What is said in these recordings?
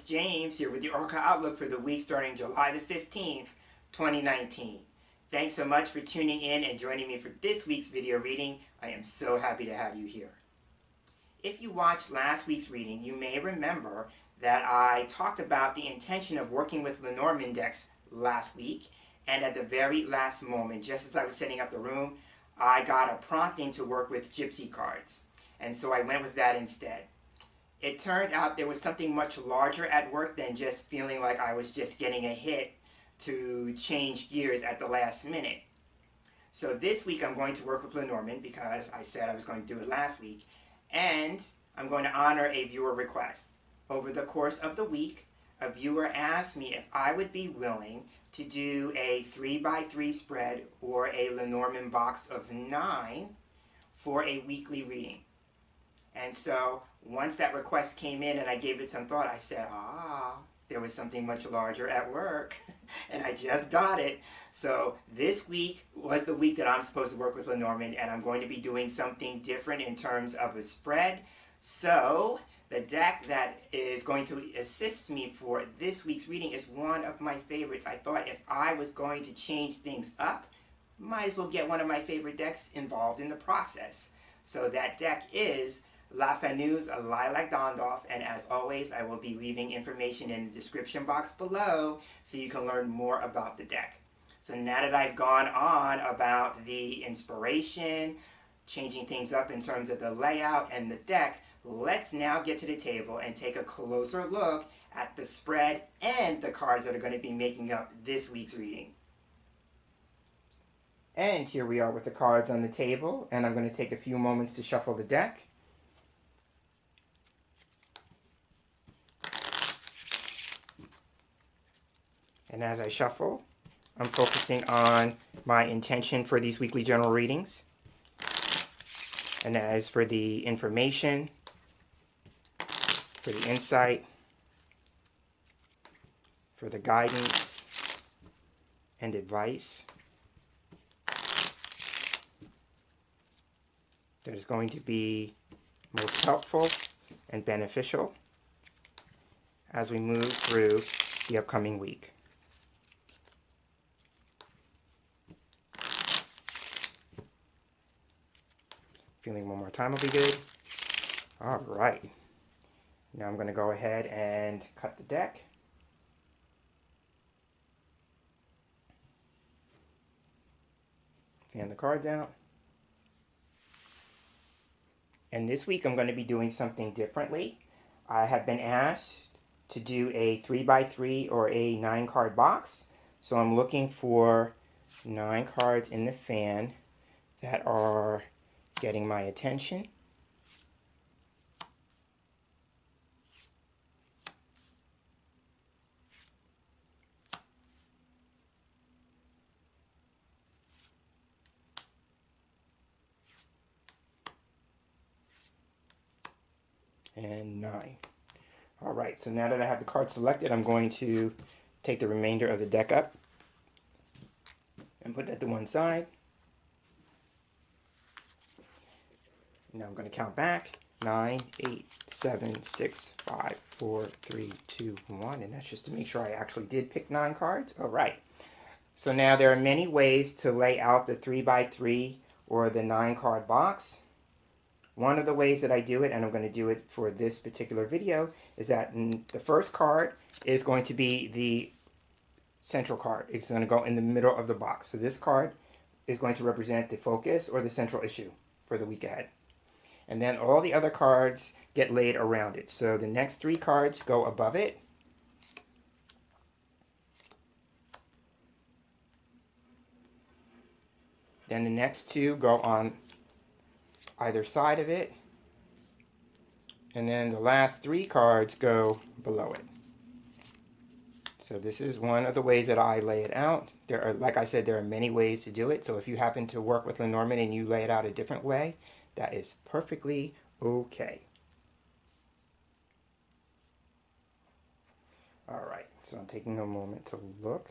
James here with the Oracle Outlook for the week starting July the 15th, 2019. Thanks so much for tuning in and joining me for this week's video reading. I am so happy to have you here. If you watched last week's reading, you may remember that I talked about the intention of working with Lenormand decks last week, and at the very last moment, just as I was setting up the room, I got a prompting to work with Gypsy cards, and so I went with that instead. It turned out there was something much larger at work than just feeling like I was just getting a hit to change gears at the last minute. So this week I'm going to work with Lenormand because I said I was going to do it last week, and I'm going to honor a viewer request. Over the course of the week, a viewer asked me if I would be willing to do a 3x3 spread or a Lenormand box of 9 for a weekly reading. And so once that request came in and I gave it some thought, I said, there was something much larger at work. And I just got it. So this week was the week that I'm supposed to work with Lenormand, and I'm going to be doing something different in terms of a spread. So the deck that is going to assist me for this week's reading is one of my favorites. I thought if I was going to change things up, might as well get one of my favorite decks involved in the process. So that deck is Fanu's Lilac Dondorf, and as always, I will be leaving information in the description box below so you can learn more about the deck. So now that I've gone on about the inspiration, changing things up in terms of the layout and the deck, let's now get to the table and take a closer look at the spread and the cards that are going to be making up this week's reading. And here we are with the cards on the table, and I'm going to take a few moments to shuffle the deck. And as I shuffle, I'm focusing on my intention for these weekly general readings. And as for the information, for the insight, for the guidance and advice that is going to be most helpful and beneficial as we move through the upcoming week. Feeling one more time will be good. All right. Now I'm going to go ahead and cut the deck. Fan the cards out. And this week I'm going to be doing something differently. I have been asked to do a 3x3 or a 9-card box. So I'm looking for 9 cards in the fan that are getting my attention. And 9. All right, so now that I have the card selected, I'm going to take the remainder of the deck up and put that to one side. Now I'm going to count back. 9, 8, 7, 6, 5, 4, 3, 2, 1. And that's just to make sure I actually did pick 9 cards. All right. So now there are many ways to lay out the 3x3 or the 9-card box. One of the ways that I do it, and I'm going to do it for this particular video, is that the first card is going to be the central card. It's going to go in the middle of the box. So this card is going to represent the focus or the central issue for the week ahead. And then all the other cards get laid around it. So the next 3 cards go above it. Then the next 2 go on either side of it. And then the last 3 cards go below it. So this is one of the ways that I lay it out. There are, like I said, there are many ways to do it. So if you happen to work with Lenormand and you lay it out a different way, that is perfectly okay. All right, so I'm taking a moment to look.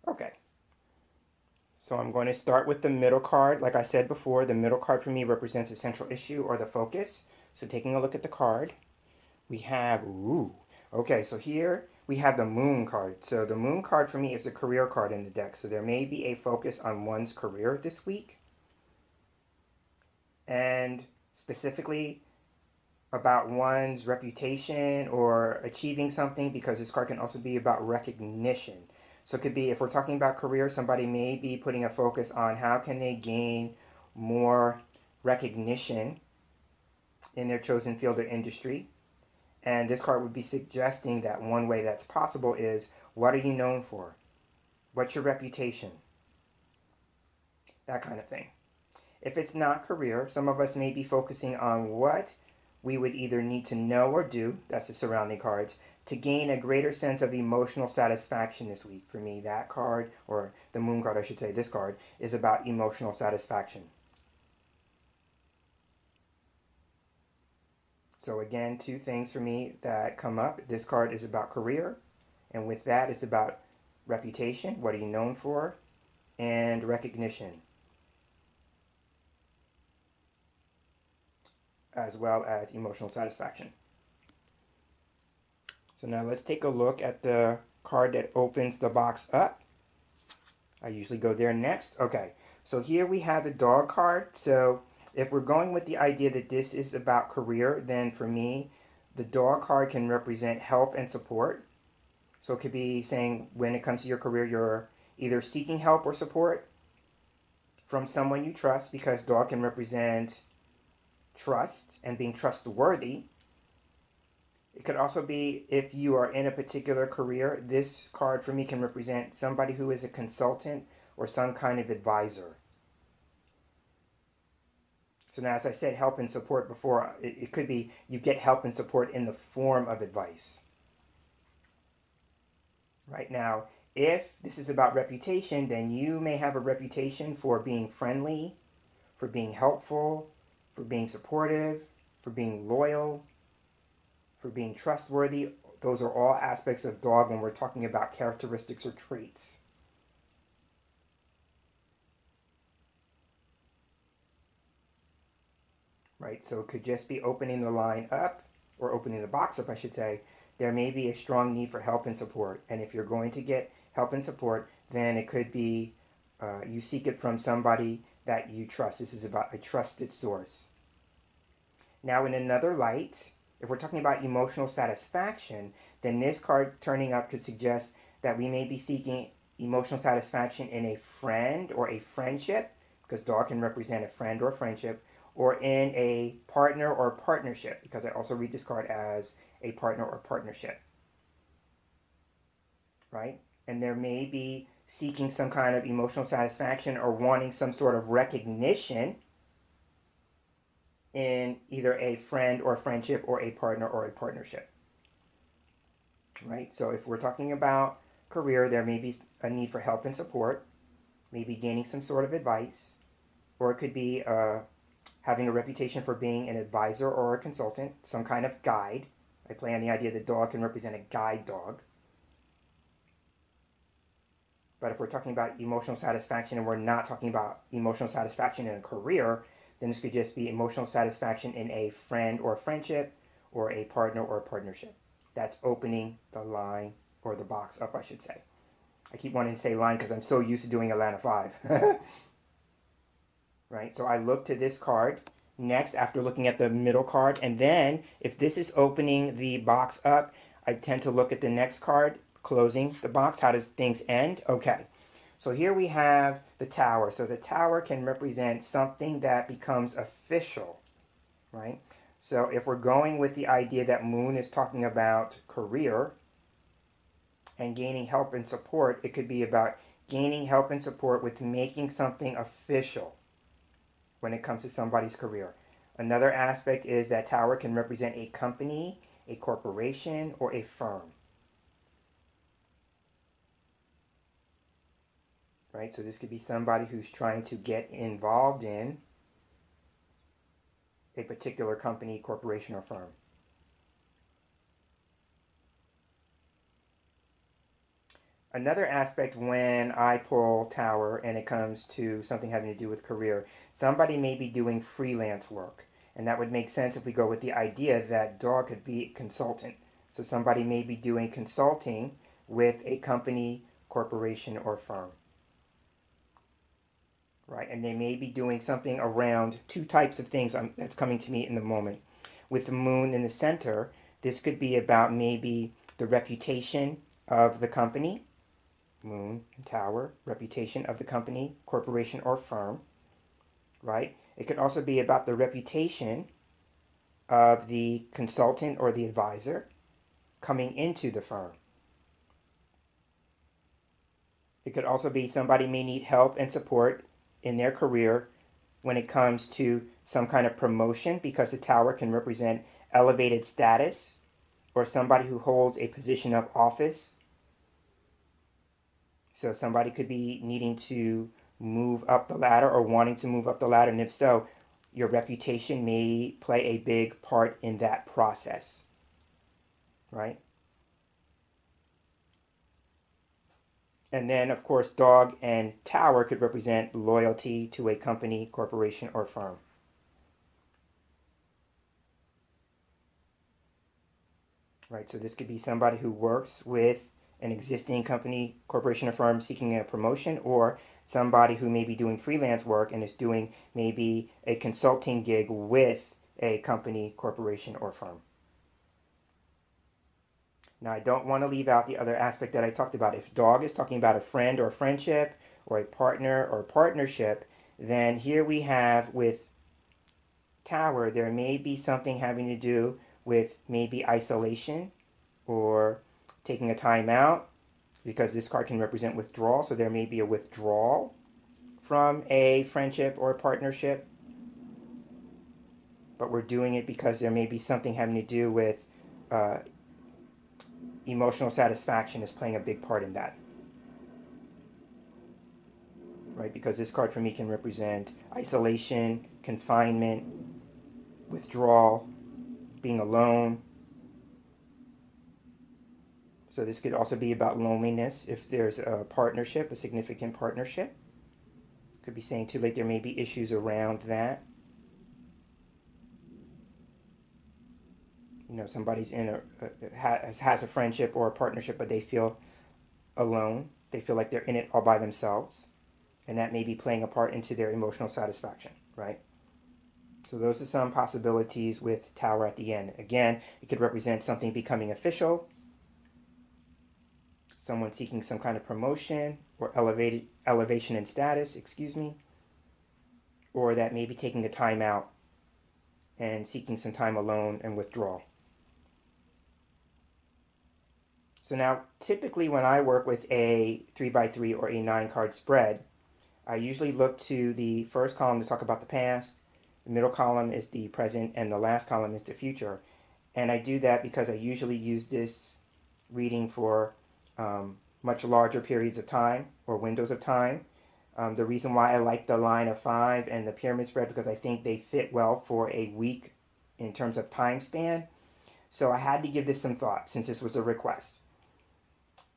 Okay, So I'm going to start with the middle card. Like I said before, the middle card for me represents a central issue or the focus. So taking a look at the card, we have, okay, so here we have the moon card. So the moon card for me is the career card in the deck. So there may be a focus on one's career this week. And specifically about one's reputation or achieving something, because this card can also be about recognition. So it could be, if we're talking about career, somebody may be putting a focus on how can they gain more recognition in their chosen field or industry. And this card would be suggesting that one way that's possible is, what are you known for? What's your reputation? That kind of thing. If it's not career, some of us may be focusing on what we would either need to know or do, that's the surrounding cards, to gain a greater sense of emotional satisfaction this week. For me, that card, or the moon card, I should say, this card, is about emotional satisfaction. So again, two things for me that come up. This card is about career, and with that, it's about reputation, what are you known for, and recognition, as well as emotional satisfaction. So now let's take a look at the card that opens the box up. I usually go there next. Okay, so here we have the dog card. So if we're going with the idea that this is about career, then for me, the dog card can represent help and support. So it could be saying when it comes to your career, you're either seeking help or support from someone you trust, because dog can represent trust and being trustworthy. It could also be, if you are in a particular career, this card for me can represent somebody who is a consultant or some kind of advisor. So now, as I said, help and support before, it could be you get help and support in the form of advice. Right now, if this is about reputation, then you may have a reputation for being friendly, for being helpful, for being supportive, for being loyal, for being trustworthy. Those are all aspects of dog when we're talking about characteristics or traits. Right, so it could just be opening the line up, or opening the box up, I should say. There may be a strong need for help and support. And if you're going to get help and support, then it could be you seek it from somebody that you trust. This is about a trusted source. Now, in another light, if we're talking about emotional satisfaction, then this card turning up could suggest that we may be seeking emotional satisfaction in a friend or a friendship, because dog can represent a friend or a friendship, or in a partner or partnership, because I also read this card as a partner or partnership. Right? And there may be seeking some kind of emotional satisfaction or wanting some sort of recognition in either a friend or friendship or a partner or a partnership. Right? So if we're talking about career, there may be a need for help and support, maybe gaining some sort of advice, or it could be having a reputation for being an advisor or a consultant, some kind of guide. I play on the idea that dog can represent a guide dog. But if we're talking about emotional satisfaction and we're not talking about emotional satisfaction in a career, then this could just be emotional satisfaction in a friend or friendship, or a partner or partnership. That's opening the line, or the box up, I should say. I keep wanting to say line because I'm so used to doing Atlanta 5. Right, so I look to this card next after looking at the middle card, and then if this is opening the box up, I tend to look at the next card, closing the box. How does things end? Okay, so here we have the tower. So the tower can represent something that becomes official, right? So if we're going with the idea that moon is talking about career and gaining help and support, it could be about gaining help and support with making something official when it comes to somebody's career. Another aspect is that tower can represent a company, a corporation, or a firm. Right? So this could be somebody who's trying to get involved in a particular company, corporation, or firm. Another aspect when I pull Tower and it comes to something having to do with career, somebody may be doing freelance work. And that would make sense if we go with the idea that dog could be a consultant. So somebody may be doing consulting with a company, corporation, or firm. Right? And they may be doing something around two types of things that's coming to me in the moment. With the moon in the center, this could be about maybe the reputation of the company, moon and tower, reputation of the company, corporation, or firm, right? It could also be about the reputation of the consultant or the advisor coming into the firm. It could also be somebody may need help and support in their career when it comes to some kind of promotion, because the tower can represent elevated status or somebody who holds a position of office. So somebody could be needing to move up the ladder or wanting to move up the ladder, and if so, your reputation may play a big part in that process, right? And then, of course, dog and tower could represent loyalty to a company, corporation, or firm. Right, so this could be somebody who works with an existing company, corporation, or firm seeking a promotion, or somebody who may be doing freelance work and is doing maybe a consulting gig with a company, corporation, or firm. Now, I don't want to leave out the other aspect that I talked about. If dog is talking about a friend or a friendship or a partner or partnership, then here we have with tower, there may be something having to do with maybe isolation or taking a time out, because this card can represent withdrawal. So there may be a withdrawal from a friendship or a partnership, but we're doing it because there may be something having to do with emotional satisfaction is playing a big part in that, right? Because this card for me can represent isolation, confinement, withdrawal, being alone. So this could also be about loneliness if there's a partnership, a significant partnership. Could be saying too late, there may be issues around that. You know, somebody's in has a friendship or a partnership, but they feel alone. They feel like they're in it all by themselves, and that may be playing a part into their emotional satisfaction, right? So those are some possibilities with tower at the end. Again, it could represent something becoming official, someone seeking some kind of promotion or elevation in status, or that may be taking a time out and seeking some time alone and withdrawal. So now, typically when I work with a 3x3 or a 9 card spread, I usually look to the first column to talk about the past, the middle column is the present, and the last column is the future. And I do that because I usually use this reading for much larger periods of time or windows of time. The reason why I like the line of 5 and the pyramid spread, because I think they fit well for a week in terms of time span. So I had to give this some thought since this was a request.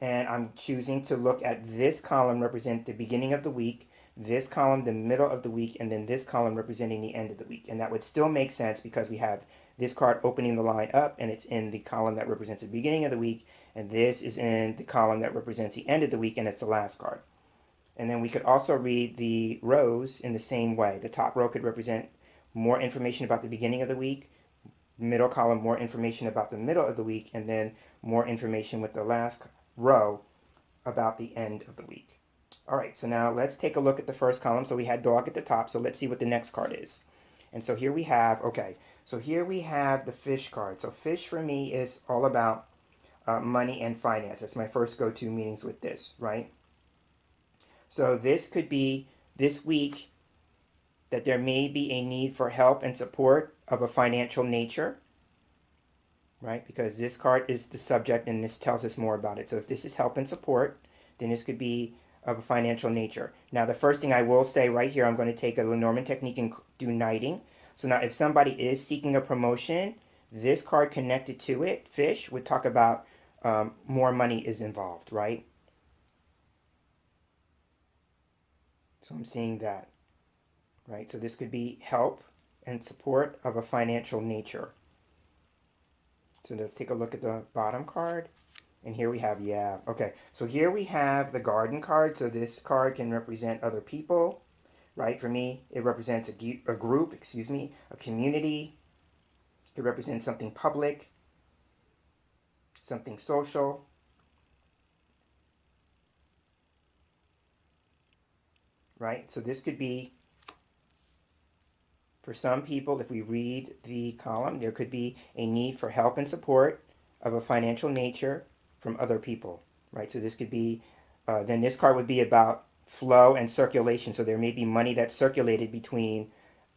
And I'm choosing to look at this column represent the beginning of the week, this column the middle of the week, and then this column representing the end of the week. And that would still make sense because we have this card opening the line up and it's in the column that represents the beginning of the week, and this is in the column that represents the end of the week, and it's the last card. And then we could also read the rows in the same way. The top row could represent more information about the beginning of the week, middle column more information about the middle of the week, and then more information with the last row about the end of the week. All right, so now let's take a look at the first column. So we had dog at the top, so let's see what the next card is. And so here we have, okay, so here we have the fish card. So fish for me is all about money and finance. That's my first go-to meetings with this, right? So this could be this week that there may be a need for help and support of a financial nature, right? Because this card is the subject and this tells us more about it. So if this is help and support, then this could be of a financial nature. Now, the first thing I will say right here, I'm going to take a Lenormand technique and do knighting. So now if somebody is seeking a promotion, this card connected to it, fish, would talk about more money is involved, right? So I'm seeing that, right? So this could be help and support of a financial nature. So let's take a look at the bottom card. And here we have, yeah, okay. So here we have the garden card. So this card can represent other people, right? For me, it represents a group, excuse me, a community. It could represent something public, something social. Right? So this could be, for some people, if we read the column, there could be a need for help and support of a financial nature from other people, right? So this could be, then this card would be about flow and circulation. So there may be money that's circulated between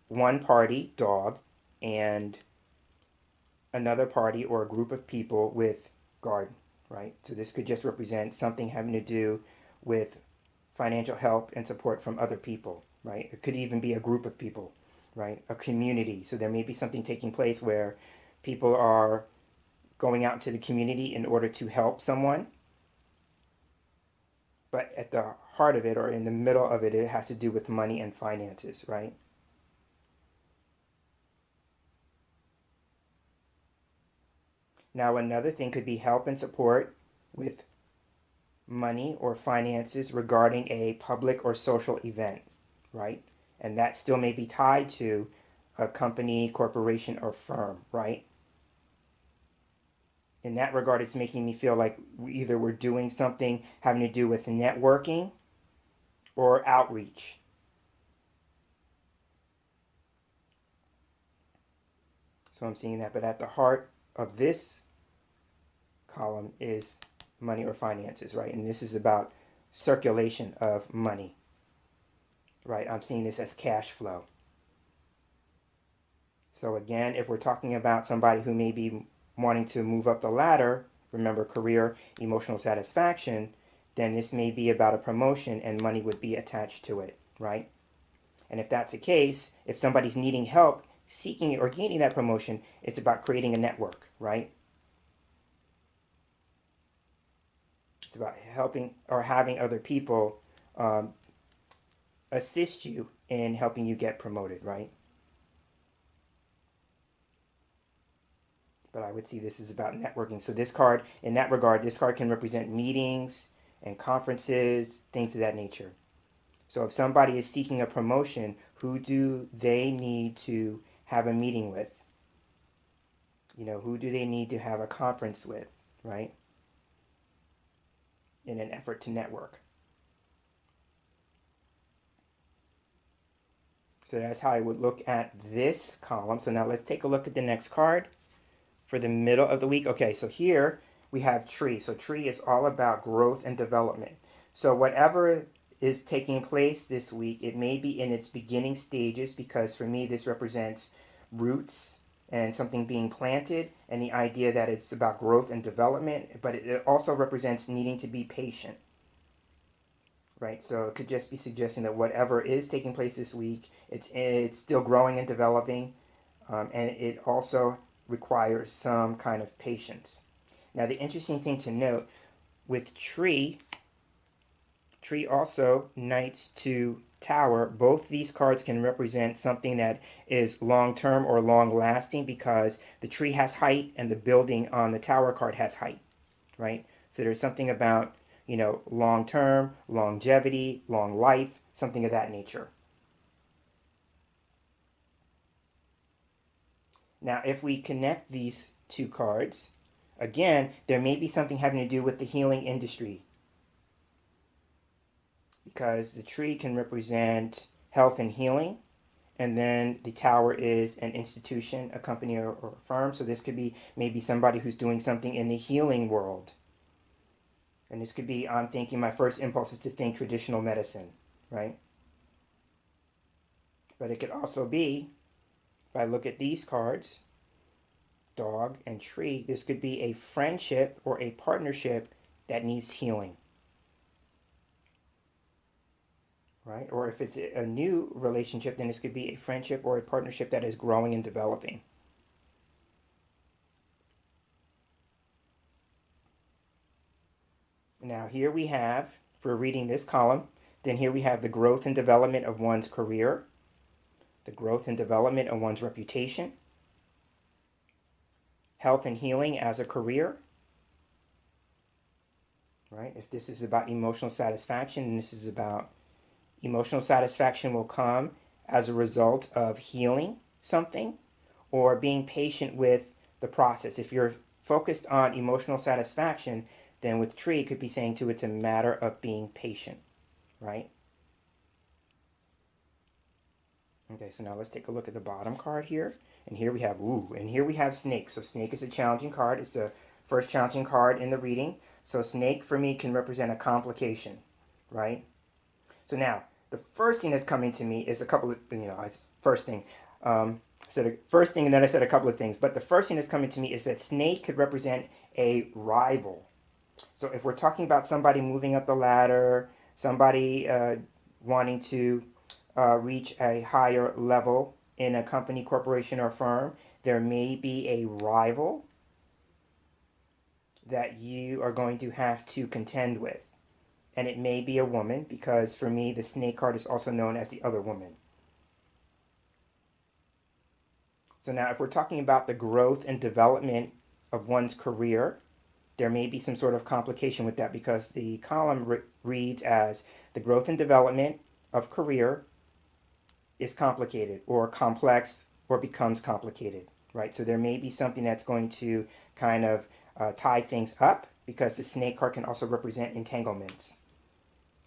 one party, dog, and another party or a group of people with garden, right? So this could just represent something having to do with financial help and support from other people, right? It could even be a group of people, right? A community. So there may be something taking place where people are going out into the community in order to help someone. But at the heart of it, or in the middle of it, it has to do with money and finances, right? Now, another thing could be help and support with money or finances regarding a public or social event, right? And that still may be tied to a company, corporation, or firm, right? In that regard, it's making me feel like either we're doing something having to do with networking or outreach. So I'm seeing that. But at the heart of this column is money or finances, right? And this is about circulation of money, right? I'm seeing this as cash flow. So again, if we're talking about somebody who may be wanting to move up the ladder, remember career, emotional satisfaction, then this may be about a promotion and money would be attached to it, right? And if that's the case, if somebody's needing help seeking or gaining that promotion, it's about creating a network, right? It's about helping or having other people assist you in helping you get promoted, right? But I would see this is about networking. So this card, in that regard, this card can represent meetings and conferences, things of that nature. So if somebody is seeking a promotion, who do they need to have a meeting with? You know, who do they need to have a conference with, right? In an effort to network. So that's how I would look at this column. So now let's take a look at the next card for the middle of the week. Okay, so here we have tree. So tree is all about growth and development. So whatever is taking place this week, it may be in its beginning stages because for me this represents roots and something being planted and the idea that it's about growth and development, but it also represents needing to be patient. Right, so it could just be suggesting that whatever is taking place this week, it's still growing and developing, and it also requires some kind of patience. Now, the interesting thing to note with tree also knights to tower. Both these cards can represent something that is long-term or long-lasting because the tree has height and the building on the tower card has height, right? So there's something about, you know, long-term, longevity, long life, something of that nature. Now, if we connect these two cards, again, there may be something having to do with the healing industry because the tree can represent health and healing, and then the tower is an institution, a company, or a firm. So this could be maybe somebody who's doing something in the healing world. And this could be, I'm thinking, my first impulse is to think traditional medicine, right? But it could also be, if I look at these cards, dog and tree, this could be a friendship or a partnership that needs healing, right? Or if it's a new relationship, then this could be a friendship or a partnership that is growing and developing. Now here we have, for reading this column, Then here we have the growth and development of one's career, the growth and development of one's reputation, health and healing as a career, right? If this is about emotional satisfaction, and this is about emotional satisfaction will come as a result of healing something or being patient with the process. If you're focused on emotional satisfaction, then with tree, it could be saying too, it's a matter of being patient, right? Okay, so now let's take a look at the bottom card here. And here we have, and here we have snake. So snake is a challenging card. It's the first challenging card in the reading. So snake for me can represent a complication, right? So now, the first thing that's coming to me is a couple of, first thing. I said a first thing and then I said a couple of things. But the first thing that's coming to me is that snake could represent a rival. So if we're talking about somebody moving up the ladder, somebody wanting to reach a higher level in a company, corporation, or firm, there may be a rival that you are going to have to contend with. And it may be a woman, because for me, the snake card is also known as the other woman. So now if we're talking about the growth and development of one's career, there may be some sort of complication with that, because the column reads as the growth and development of career is complicated or complex or becomes complicated, right? So there may be something that's going to kind of tie things up, because the snake card can also represent entanglements.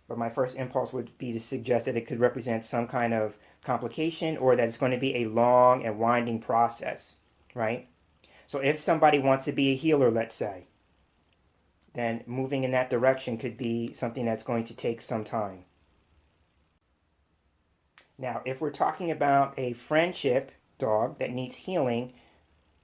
But my first impulse would be to suggest that it could represent some kind of complication, or that it's going to be a long and winding process, right? So if somebody wants to be a healer, let's say, then moving in that direction could be something that's going to take some time. Now, if we're talking about a friendship dog that needs healing,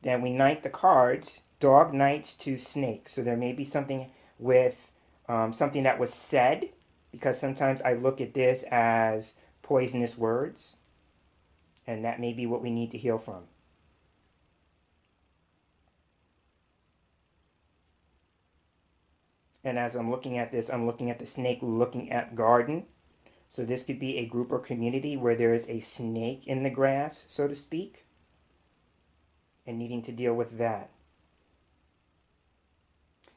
then we knight the cards. Dog knights to snake. So there may be something with something that was said, because sometimes I look at this as poisonous words, and that may be what we need to heal from. And as I'm looking at this, I'm looking at the snake looking at garden. So this could be a group or community where there is a snake in the grass, so to speak, and needing to deal with that.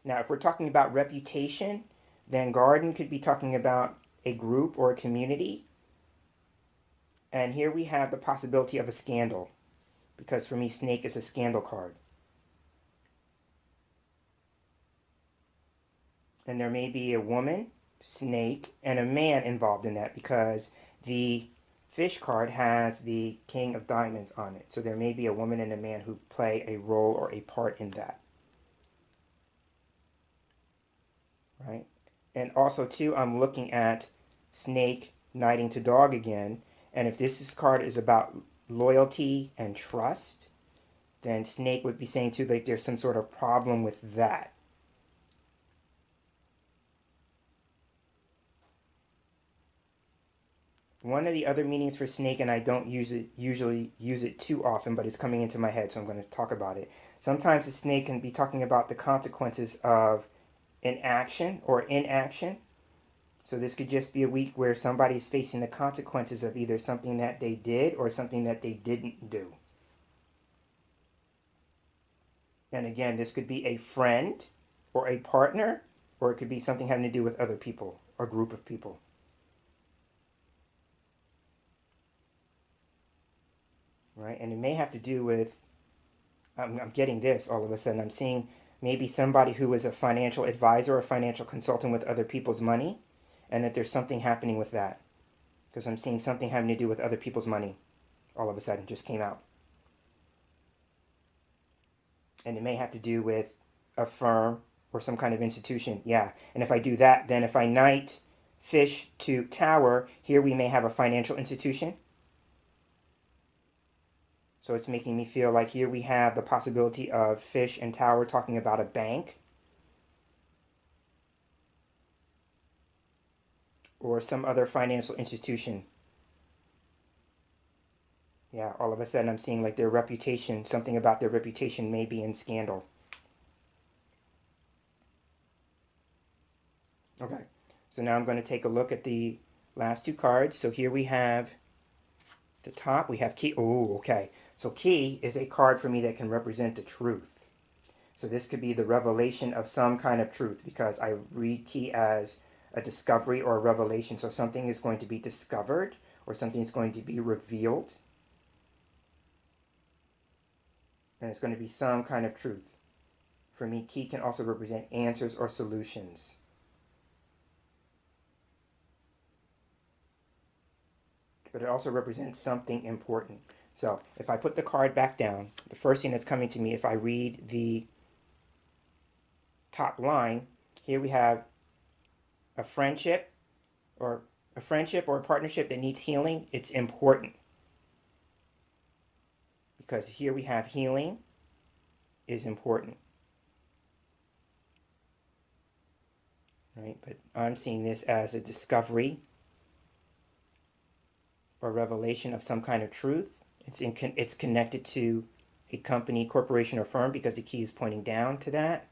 Now, if we're talking about reputation, then garden could be talking about a group or a community. And here we have the possibility of a scandal, because for me, snake is a scandal card. And there may be a woman, snake, and a man involved in that, because the fish card has the King of Diamonds on it. So there may be a woman and a man who play a role or a part in that. Right? And also, too, I'm looking at snake knighting to dog again. And if this card is about loyalty and trust, then snake would be saying, too, like there's some sort of problem with that. One of the other meanings for snake, and I don't usually use it too often, but it's coming into my head, so I'm going to talk about it. Sometimes the snake can be talking about the consequences of an action or inaction. So this could just be a week where somebody's facing the consequences of either something that they did or something that they didn't do. And again, this could be a friend or a partner, or it could be something having to do with other people or group of people. Right? And it may have to do with, I'm getting this all of a sudden. I'm seeing maybe somebody who is a financial advisor or financial consultant with other people's money, and that there's something happening with that. Because I'm seeing something having to do with other people's money all of a sudden, just came out. And it may have to do with a firm or some kind of institution. Yeah, and if I do that, then if I knight fish to tower, here we may have a financial institution. So it's making me feel like here we have the possibility of fish and tower talking about a bank or some other financial institution. Yeah, all of a sudden I'm seeing like their reputation, something about their reputation may be in scandal. Okay, so now I'm going to take a look at the last two cards. So here we have the top, we have key. Oh, okay. So key is a card for me that can represent the truth. So this could be the revelation of some kind of truth, because I read key as a discovery or a revelation. So something is going to be discovered or something is going to be revealed. And it's going to be some kind of truth. For me, key can also represent answers or solutions. But it also represents something important. So if I put the card back down, the first thing that's coming to me, if I read the top line, here we have a friendship or a partnership that needs healing. It's important. Because here we have healing is important. Right? But I'm seeing this as a discovery or revelation of some kind of truth. It's connected to a company, corporation, or firm, because the key is pointing down to that.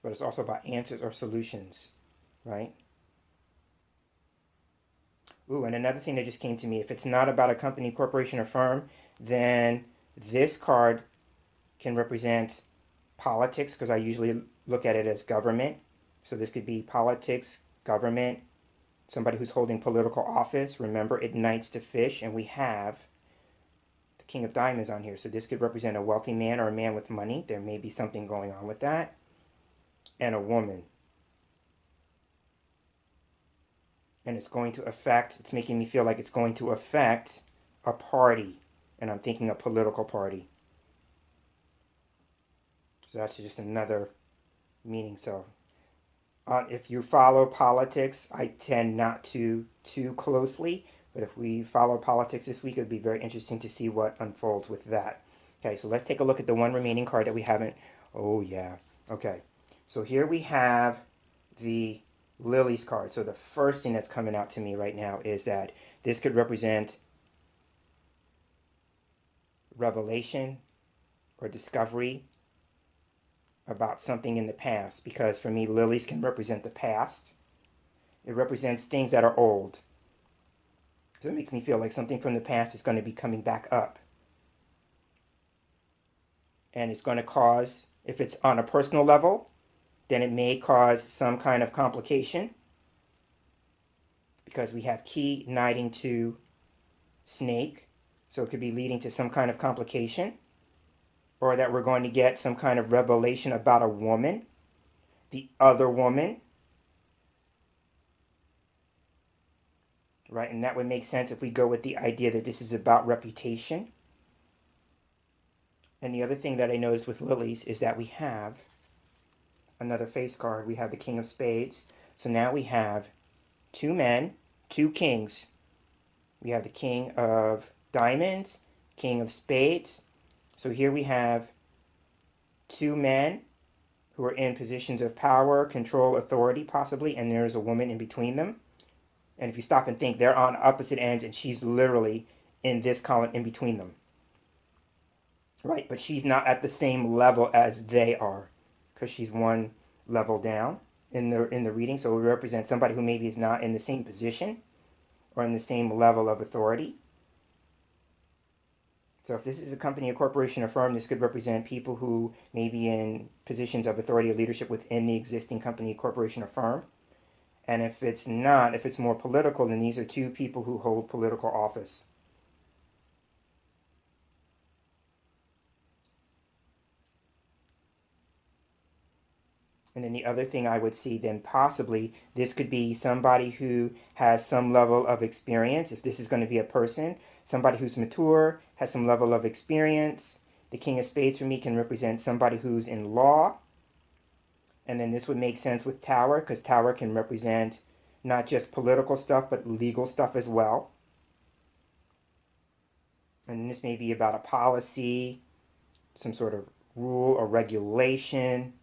But it's also about answers or solutions, right? Ooh, and another thing that just came to me, if it's not about a company, corporation, or firm, then this card can represent politics, because I usually look at it as government. So this could be politics, government, somebody who's holding political office. Remember, it knights to fish, and we have the King of Diamonds on here. So this could represent a wealthy man or a man with money. There may be something going on with that. And a woman. And it's going to affect, it's making me feel like it's going to affect a party. And I'm thinking a political party. So that's just another meaning. So if you follow politics, I tend not to too closely. But if we follow politics this week, it would be very interesting to see what unfolds with that. Okay, so let's take a look at the one remaining card that we haven't. Oh, yeah. Okay, so here we have the Lilies card. So the first thing that's coming out to me right now is that this could represent revelation or discovery about something in the past, because for me, lilies can represent the past. It represents things that are old. So it makes me feel like something from the past is going to be coming back up. And it's going to cause, if it's on a personal level, then it may cause some kind of complication, because we have key knighting to snake. So it could be leading to some kind of complication. Or that we're going to get some kind of revelation about a woman, the other woman, right? And that would make sense if we go with the idea that this is about reputation. And the other thing that I noticed with lilies is that we have another face card. We have the King of Spades. So now we have two men, two kings. We have the King of Diamonds, King of Spades. So here we have two men who are in positions of power, control, authority, possibly, and there's a woman in between them. And if you stop and think, they're on opposite ends, and she's literally in this column in between them. Right, but she's not at the same level as they are, because she's one level down in the reading. So it represents somebody who maybe is not in the same position or in the same level of authority. So if this is a company, a corporation, or firm, this could represent people who may be in positions of authority or leadership within the existing company, corporation, or firm. And if it's not, if it's more political, then these are two people who hold political office. And then the other thing I would see, then possibly this could be somebody who has some level of experience. If this is going to be a person, somebody who's mature, has some level of experience. The King of Spades for me can represent somebody who's in law. And then this would make sense with Tower, because Tower can represent not just political stuff, but legal stuff as well. And this may be about a policy, some sort of rule or regulation.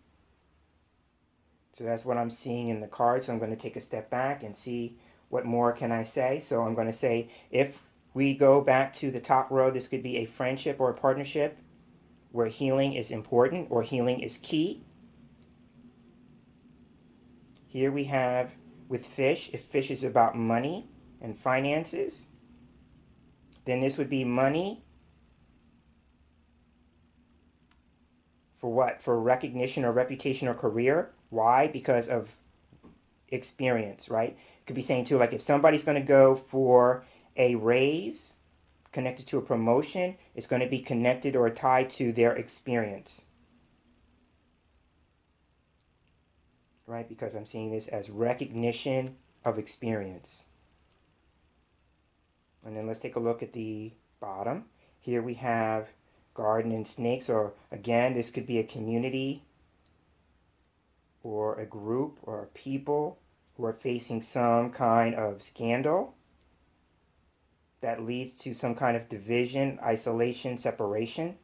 So that's what I'm seeing in the card. So I'm going to take a step back and see what more can I say. So I'm going to say, if we go back to the top row, this could be a friendship or a partnership where healing is important or healing is key. Here we have with fish, if fish is about money and finances, then this would be money for what? For recognition or reputation or career. Why? Because of experience, right? It could be saying too, like if somebody's going to go for a raise connected to a promotion, it's going to be connected or tied to their experience, right? Because I'm seeing this as recognition of experience. And then let's take a look at the bottom. Here we have garden and snakes, or again, this could be a community or a group or people who are facing some kind of scandal that leads to some kind of division, isolation, separation.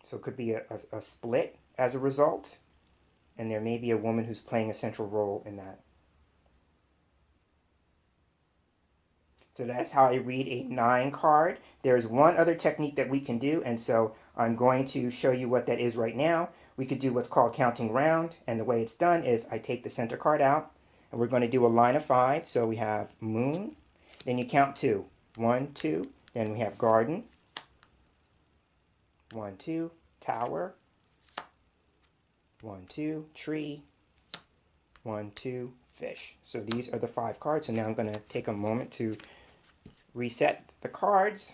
So it could be a split as a result, and there may be a woman who's playing a central role in that. So that's how I read a 9 card. There's one other technique that we can do, and so I'm going to show you what that is right now. We could do what's called counting round, and the way it's done is I take the center card out, and we're going to do a line of 5. So we have moon, then you count 2. 1, 2, then we have garden. 1, 2, tower. 1, 2, tree. 1, 2, fish. So these are the 5 cards, and now I'm going to take a moment to reset the cards.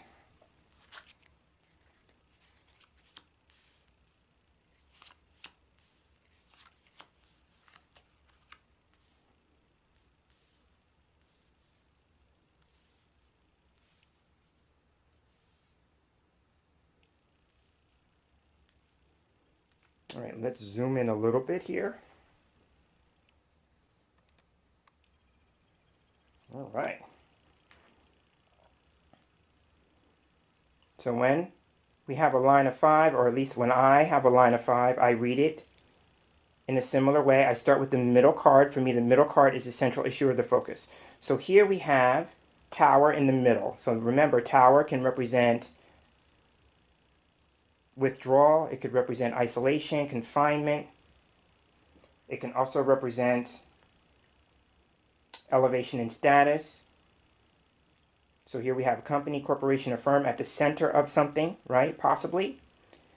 All right, let's zoom in a little bit here. All right. So when we have a line of 5, or at least when I have a line of 5, I read it in a similar way. I start with the middle card. For me, the middle card is the central issue or the focus. So here we have tower in the middle. So remember, tower can represent withdrawal. It could represent isolation, confinement. It can also represent elevation in status. So here we have a company, corporation, or firm at the center of something, right? Possibly.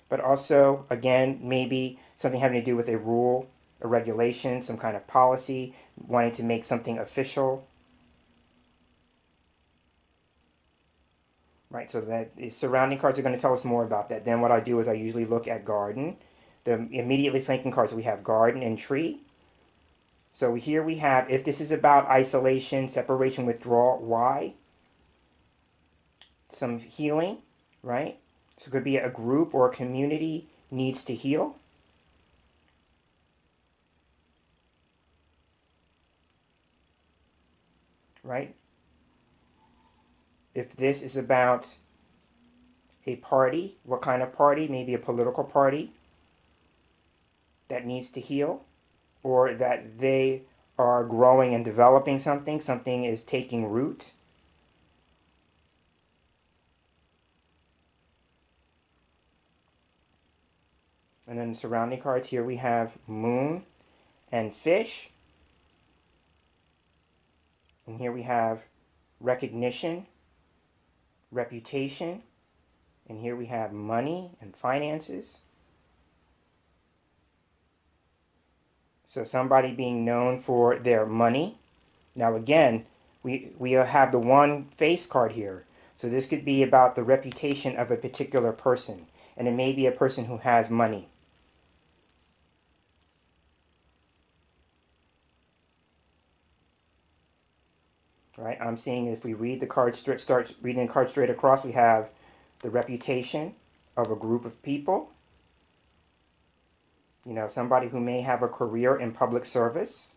But also, again, maybe something having to do with a rule, a regulation, some kind of policy, wanting to make something official. Right, so that the surrounding cards are going to tell us more about that. Then what I do is I usually look at garden. The immediately flanking cards, we have garden and tree. So here we have, if this is about isolation, separation, withdrawal, why? Some healing, right? So it could be a group or a community needs to heal. Right? If this is about a party, what kind of party? Maybe a political party that needs to heal, or that they are growing and developing something, something is taking root. And then the surrounding cards, here we have moon and fish. And here we have recognition, reputation. And here we have money and finances. So somebody being known for their money. Now again, we have the one face card here. So this could be about the reputation of a particular person. And it may be a person who has money. Right? I'm seeing if we read the card straight, start reading the card straight across, we have the reputation of a group of people. You know, somebody who may have a career in public service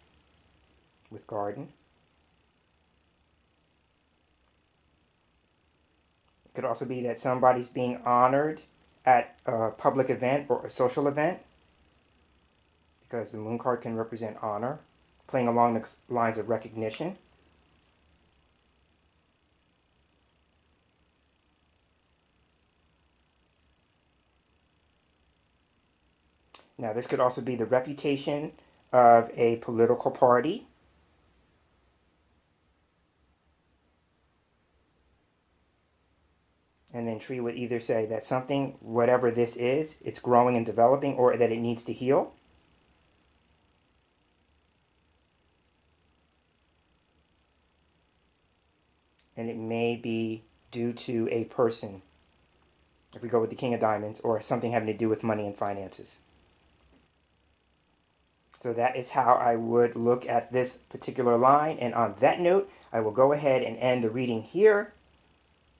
with garden. It could also be that somebody's being honored at a public event or a social event, because the moon card can represent honor, playing along the lines of recognition. Now, this could also be the reputation of a political party. And then tree would either say that something, whatever this is, it's growing and developing, or that it needs to heal. And it may be due to a person, if we go with the King of Diamonds, or something having to do with money and finances. So that is how I would look at this particular line. And on that note, I will go ahead and end the reading here.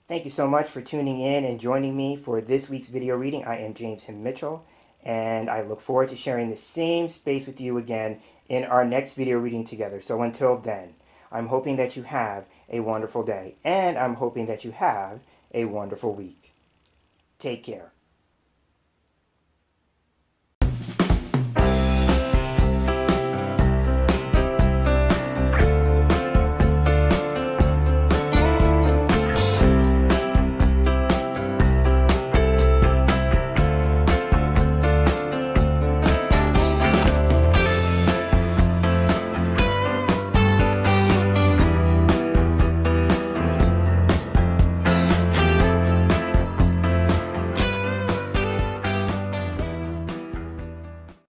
Thank you so much for tuning in and joining me for this week's video reading. I am James Himm Mitchell, and I look forward to sharing the same space with you again in our next video reading together. So until then, I'm hoping that you have a wonderful day, and I'm hoping that you have a wonderful week. Take care.